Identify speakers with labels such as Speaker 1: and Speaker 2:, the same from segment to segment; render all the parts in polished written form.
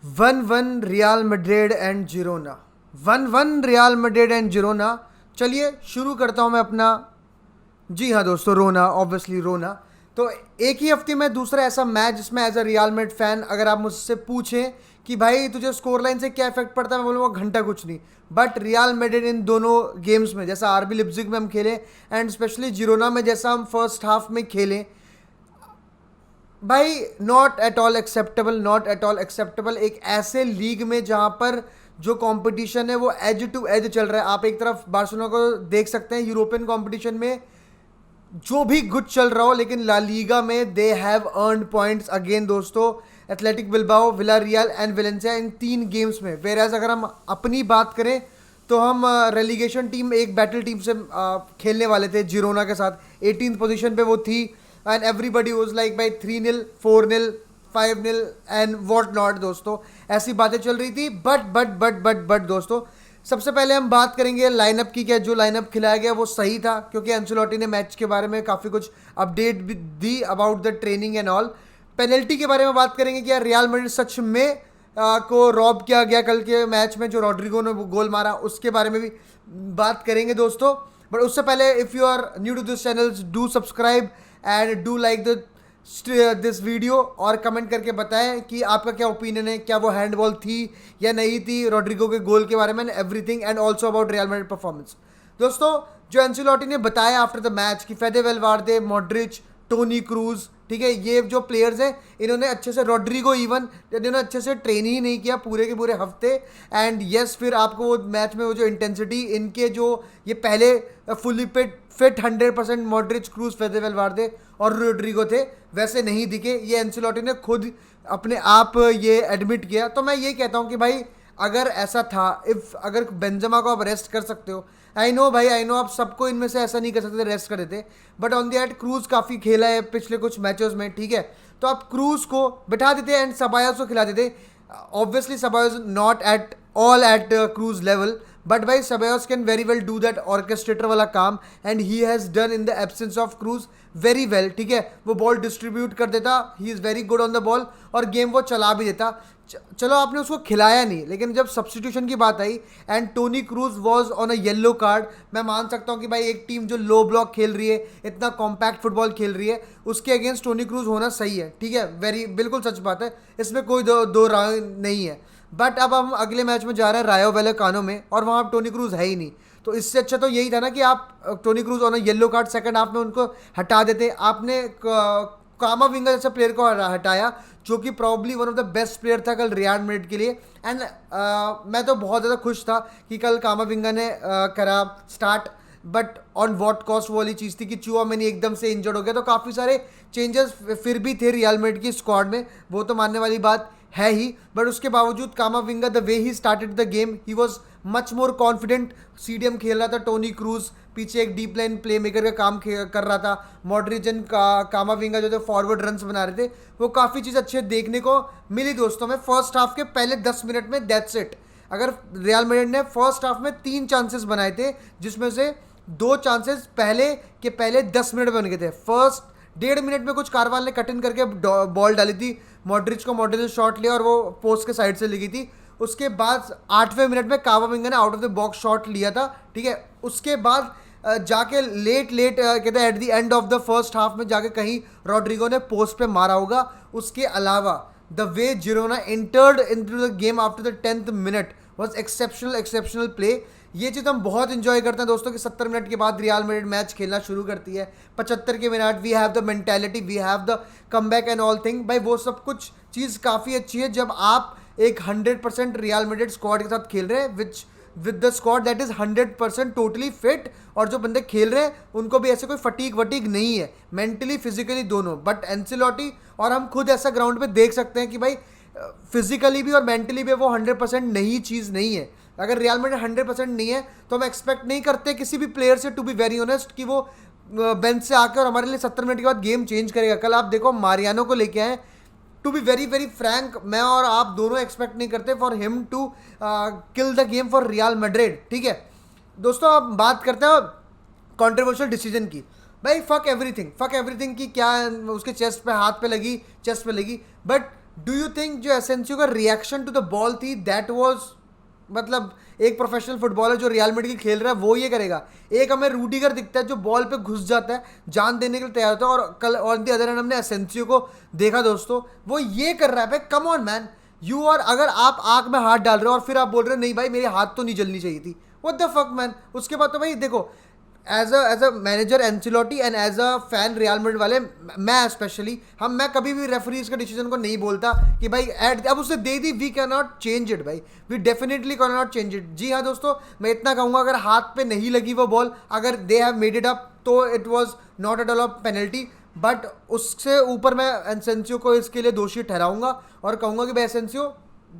Speaker 1: 1-1 real Madrid and Girona. 1-1 real Madrid and Girona. चलिए शुरू करता हूं मैं अपना। जी हाँ दोस्तों, रोना, ऑब्वियसली रोना। तो एक ही हफ्ते में दूसरा ऐसा मैच जिसमें as a Real Madrid fan अगर आप मुझसे पूछें कि भाई तुझे स्कोर लाइन से क्या इफेक्ट पड़ता है, मैं बोलूँगा घंटा कुछ नहीं। बट रियल मैड्रिड इन दोनों गेम्स में, जैसा आरबी लिप्जिग में हम खेले एंड स्पेशली जिरोना में जैसा हम फर्स्ट हाफ में खेले, भाई not at all acceptable, not at all acceptable. एक ऐसे लीग में जहां पर जो कंपटीशन है वो एज टू एज चल रहा है। आप एक तरफ बार्सिलोना को देख सकते हैं यूरोपियन कंपटीशन में जो भी गुड चल रहा हो, लेकिन ला लीगा में they have earned points again दोस्तों। Athletic Bilbao, Villarreal and Valencia in 3 games में। वेराज अगर हम अपनी बात करें तो हम रेलीगेशन टीम, एक बैटल टीम से खेलने वाले थे जिरोना के साथ। 18th पोजीशन पे वो थी and everybody was like by 3-0, 4-0, 5-0 and what not दोस्तों। ऐसी बातें चल रही थी। बट दोस्तों, सबसे पहले हम बात करेंगे लाइनअप की। क्या जो लाइनअप खिलाया गया वो सही था? क्योंकि एंचेलोटी ने मैच के बारे में काफ़ी कुछ अपडेट भी दी about the training and all. Penalty के बारे में बात करेंगे कि यार रियल मैड्रिड सच में को रॉब किया गया कल के मैच में, जो रॉड्रिगो ने गोल मारा, उसके बारे में भी बात करेंगे दोस्तों। बट उससे पहले if you are new to this channel, do subscribe and do like this video और कमेंट करके बताएं कि आपका क्या ओपिनियन है, क्या वो हैंडबॉल थी या नहीं थी, रॉड्रिगो के गोल के बारे में, everything and also about real Madrid performance. दोस्तों, जो एंसेलोटी ने बताया आफ्टर द मैच कि फेदे वेलवार्दे, मॉड्रिच, टोनी क्रूज, ठीक है, ये जो प्लेयर्स हैं इन्होंने अच्छे से, रॉड्रिगो इवन, इन्होंने अच्छे से ट्रेन ही नहीं किया पूरे के पूरे हफ्ते। एंड यस, फिर आपको वो मैच में वो जो इंटेंसिटी इनके, जो ये पहले फुली फिट 100% मॉड्रिच, क्रूज, फेदे वेलवार्दे और रॉड्रिगो थे, वैसे नहीं दिखे। ये एंसेलोटी ने खुद अपने आप ये एडमिट किया। तो मैं ये कहता हूँ कि भाई अगर ऐसा था, इफ अगर बेंजेमा को आप रेस्ट कर सकते हो, आई नो भाई, आई नो आप सबको इनमें से ऐसा नहीं कर सकते, रेस्ट कर देते, but on the eight Kroos काफ़ी खेला है पिछले कुछ मैचेस में, ठीक है, तो आप क्रूज को बिठा देते एंड सबायोस को खिला देते। Obviously Ceballos not at all at Kroos level, but भाई Ceballos can very well do that orchestrator वाला काम and he has done in the absence of Kroos very well, ठीक है। वो बॉल डिस्ट्रीब्यूट कर देता, he is very good on the ball और game वो चला भी देता। चलो आपने उसको खिलाया नहीं, लेकिन जब सब्सटीट्यूशन की बात आई and Toni Kroos was on a yellow card, मैं मान सकता हूँ कि भाई एक टीम जो लो ब्लॉक खेल रही है, इतना कॉम्पैक्ट फुटबॉल खेल रही है, उसके अगेंस्ट टोनी क्रूज होना सही है, ठीक है, वेरी बिल्कुल सच बात है, इसमें कोई दो राय नहीं है। बट अब हम अगले मैच में जा रहे हैं रायो वैलेकानो में और वहाँ टोनी क्रूज है ही नहीं। तो इससे अच्छा तो यही था ना कि आप Toni Kroos on a yellow card second half में उनको हटा देते। आपने कामाविंगा जैसे प्लेयर को हटाया जो कि probably one of the best player था कल रियल मैड्रिड के लिए। एंड मैं तो बहुत ज़्यादा खुश था कि कल कामाविंगा ने करा start, but on what cost वाली चीज़ थी कि चुआमेनी एकदम से इंजर्ड हो गया, तो काफ़ी सारे चेंजेस फिर भी थे रियल मैड्रिड की स्क्वाड में, वो तो मानने वाली बात है ही। बट उसके बावजूद कामाविंगा, the way he started the game, he was much more confident. CDM खेल रहा था, टोनी क्रूज पीछे एक डीप लाइन प्ले मेकर का काम कर रहा था, मॉड्रिजन का कामाविंगा जो थे फॉरवर्ड रन्स बना रहे थे, वो काफ़ी चीज़ अच्छे देखने को मिली दोस्तों में फर्स्ट हाफ के पहले 10 मिनट में। That's it. अगर रियल मैड्रिड ने फर्स्ट हाफ में 3 चांसेस बनाए थे, जिसमें से 2 चांसेस पहले 10 मिनट में बन गए थे। फर्स्ट 1.5 मिनट में कुछ कारवाल ने कट इन करके बॉल डाली थी मॉड्रिच को, मॉड्रिच ने शॉट लिया और वो पोस्ट के साइड से लगी थी। उसके बाद 8वें मिनट में कामाविंगा ने out of the box shot लिया था, ठीक है। उसके बाद जाके लेट कहते हैं eight the end of the first half में जाके कहीं रॉड्रिगो ने पोस्ट पे मारा होगा। उसके अलावा the way Girona entered into the game after the 10th minute was exceptional play. ये चीज़ हम बहुत इंजॉय करते हैं दोस्तों कि 70 मिनट के बाद रियल मैड्रिड मैच खेलना शुरू करती है। 75 के minute we have the mentality, we have the comeback and all thing. भाई वो सब कुछ चीज़ काफ़ी अच्छी है जब आप एक 100% रियल मैड्रिड स्क्वाड के साथ खेल रहे हैं, with the squad that is 100% totally fit, और जो बंदे खेल रहे हैं उनको भी ऐसे कोई फटीक नहीं है, मेंटली फिजिकली दोनों। बट एंसेलोटी और हम खुद ऐसा ग्राउंड पे देख सकते हैं कि भाई फिजिकली भी और मेंटली भी वो 100% नई चीज़ नहीं है। अगर रियल मैड्रिड 100% नहीं है तो हम एक्सपेक्ट नहीं करते किसी भी प्लेयर से, टू बी वेरी ऑनेस्ट, कि वो बेंच से आकर और हमारे लिए 70 मिनट के बाद गेम चेंज करेगा। कल आप देखो मारियानो को लेके आए, to be very very frank, मैं और आप दोनों एक्सपेक्ट नहीं करते for him to kill the game for Real Madrid, ठीक है। दोस्तों अब बात करते हैं कंट्रोवर्शियल डिसीजन की। भाई फक एवरीथिंग की क्या उसके चेस्ट पे, हाथ पे लगी, चेस्ट पे लगी, बट डू यू थिंक जो एसेंसियो का रिएक्शन टू द बॉल थी दैट वाज, मतलब एक प्रोफेशनल फुटबॉलर जो रियल मैड्रिड खेल रहा है वो ये करेगा? एक हमें रूडिगर दिखता है जो बॉल पे घुस जाता है, जान देने के लिए तैयार होता है, और कल ऑन द अदर हैंड हमने एसेंसियो को देखा दोस्तों, वो ये कर रहा है भाई। Come on man, you are, अगर आप आंख में हाथ डाल रहे हो और फिर आप बोल रहे हो नहीं भाई मेरे हाथ तो नहीं जलनी चाहिए थी, व्हाट द फक मैन। उसके बाद तो भाई देखो, as a manager Ancelotti and as a fan Real Madrid वाले, मैं स्पेशली, मैं कभी भी रेफरीज के डिसीजन को नहीं बोलता कि भाई अब उसने दे दी, we can not change it भाई, we definitely can not change it. जी हाँ दोस्तों, मैं इतना कहूँगा, अगर हाथ पे नहीं लगी वो बॉल, अगर they have made it up, तो it was not at all of penalty. But उससे ऊपर मैं एसेंसियो को इसके लिए दोषी ठहराऊंगा और कहूँगा कि भाई Asensio,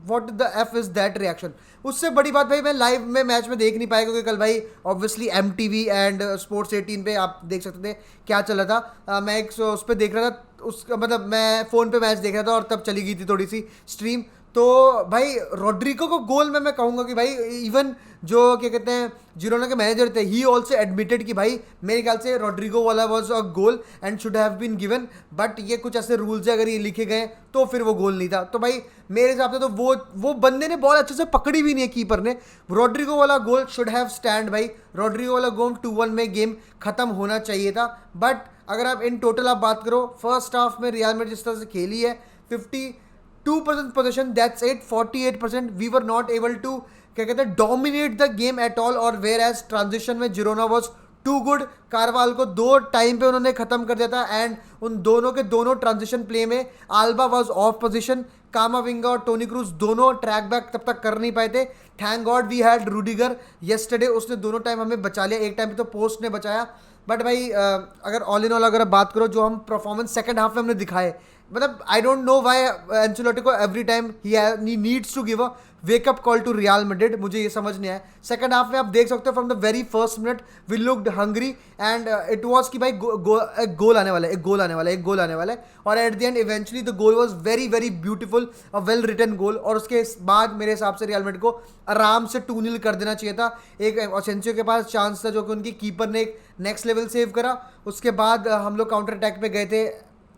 Speaker 1: what the F is that reaction. उससे बड़ी बात भाई, मैं लाइव में मैच में देख नहीं पाया क्योंकि कल भाई ऑब्वियसली MTV एंड स्पोर्ट्स 18 पे आप देख सकते थे क्या चल रहा था। मैं एक उस पर देख रहा था, उसका मतलब मैं फ़ोन पे मैच देख रहा था और तब चली गई थी थोड़ी सी स्ट्रीम। तो भाई रोड्रिगो को गोल में मैं कहूँगा कि भाई इवन जो क्या कहते हैं जिरोना के मैनेजर थे, ही ऑल्सो एडमिटेड कि भाई मेरे ख्याल से रोड्रिगो वाला was a goal and should have been given, but ये कुछ ऐसे रूल्स है, अगर ये लिखे गए तो फिर वो गोल नहीं था। तो भाई मेरे हिसाब से तो वो बंदे ने बॉल अच्छे से पकड़ी भी नहीं है कीपर ने। रोड्रिगो वाला गोल शुड हैव स्टैंड भाई, रोड्रिगो वाला गोल 2-1 में गेम खत्म होना चाहिए था। बट अगर आप इन टोटल आप बात करो, फर्स्ट हाफ में रियल मैड्रिड जिस तरह से खेली है, 52% possession, that's it. 48% we were not able to क्या कहते हैं dominate the game at all, और वेयर एज ट्रांजिशन में Girona was too good. Carvajal को 2 टाइम पे उन्होंने खत्म कर दिया था, एंड उन दोनों के दोनों ट्रांजिशन प्ले में Alaba was off position, Camavinga और टोनी क्रूज दोनों ट्रैक बैक तब तक कर नहीं पाए थे। Thank God we had Rudiger yesterday, उसने दोनों टाइम हमें बचा लिया, एक टाइम पे तो पोस्ट ने बचाया। बट भाई अगर ऑल इन ऑल अगर बात करो, जो हम परफॉर्मेंस सेकंड हाफ में हमने दिखाए, मतलब I don't know why Ancelotti को every time he needs to give a wake up call to Real Madrid, मुझे ये समझ नहीं आया। सेकंड हाफ में आप देख सकते हो from the very first minute we looked hungry and it was कि भाई एक गोल आने वाला है, एक गोल आने वाला है, और at the end eventually the goal was very very beautiful, a well written goal. और उसके बाद मेरे हिसाब से रियल मैड्रिड को आराम से 2-0 कर देना चाहिए था। एक एसेंसियो के पास चांस था जो कि उनकी कीपर ने एक नेक्स्ट लेवल सेव करा। उसके बाद हम लोग काउंटर अटैक पे गए थे,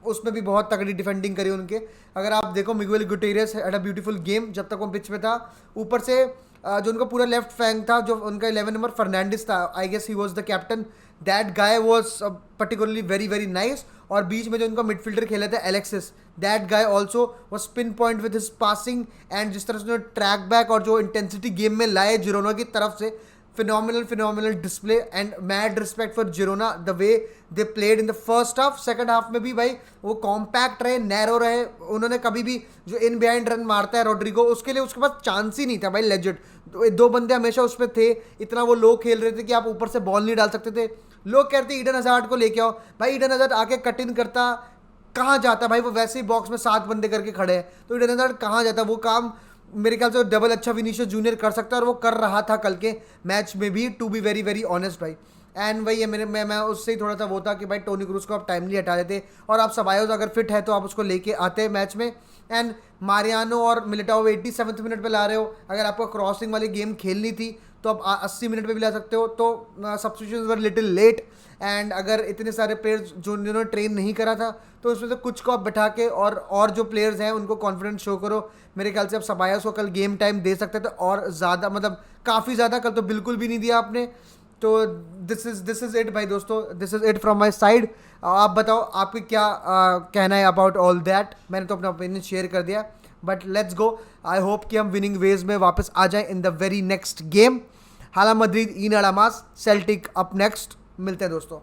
Speaker 1: उसमें भी बहुत तगड़ी डिफेंडिंग करी उनके। अगर आप देखो Miguel Gutierrez had a beautiful game जब तक वो पिच पे था। ऊपर से जो उनका पूरा लेफ्ट फ्लैंक था, जो उनका 11 नंबर फर्नांडिस था, I guess he was the captain, that guy was particularly very very nice. और बीच में जो उनका मिडफील्डर खेले थे Alexis, that guy also was pin point with his passing, and जिस तरह से उन्होंने ट्रैक बैक और जो इंटेंसिटी गेम में लाए जिरोना की तरफ से, phenomenal display and mad respect for Girona the way they played in the first half। Second half में भी भाई वो कॉम्पैक्ट रहे, नैरो रहे, उन्होंने कभी भी जो इन बिहाइंड रन मारता है रोड्रिगो, उसके लिए उसके पास चांस ही नहीं था भाई, लेजेंड। दो बंदे हमेशा उस पर थे, इतना वो लोग खेल रहे थे कि आप ऊपर से बॉल नहीं डाल सकते थे। लोग कहते ईडन हज़ार्ड को लेके आओ, भाई ईडन हज़ार्ड आके कट इन करता, कहाँ जाता भाई, वो वैसे ही बॉक्स में 7 बंदे करके खड़े हैं, तो ईडन हज़ार्ड कहाँ जाता? वो काम मेरे ख्याल से डबल अच्छा विनीशियस जूनियर कर सकता है, और वो कर रहा था कल के मैच में भी, to be very very honest भाई। एंड वही है मैं उससे ही थोड़ा सा वो था कि भाई टोनी क्रूज को आप टाइमली हटा देते, और आप सबायोस अगर फिट है तो आप उसको लेके आते मैच में। एंड मारियानो और मिलिटाओ 87वें मिनट पे ला रहे हो, अगर आपको क्रॉसिंग वाली गेम खेलनी थी तो आप 80 मिनट पे भी ला सकते हो। तो substitutions were little late, and अगर इतने सारे प्लेयर्स जो जिन्होंने ट्रेन नहीं करा था, तो उसमें से कुछ को आप बैठा के और जो प्लेयर्स हैं उनको कॉन्फिडेंस शो करो। मेरे ख्याल से आप सबायास को कल गेम टाइम दे सकते थे, और ज़्यादा मतलब काफ़ी ज़्यादा, कल तो बिल्कुल भी नहीं दिया आपने। तो दिस इज़ इट भाई दोस्तों, this is it from my side. आप बताओ आपकी क्या कहना है अबाउट ऑल दैट। मैंने तो अपना ओपिनियन शेयर कर दिया, but let's go. I hope कि हम विनिंग वेज में वापस आ जाएं in the very next game. हाला मद्रिद इन अड़ामास, सेल्टिक अप नेक्स्ट। मिलते हैं दोस्तों।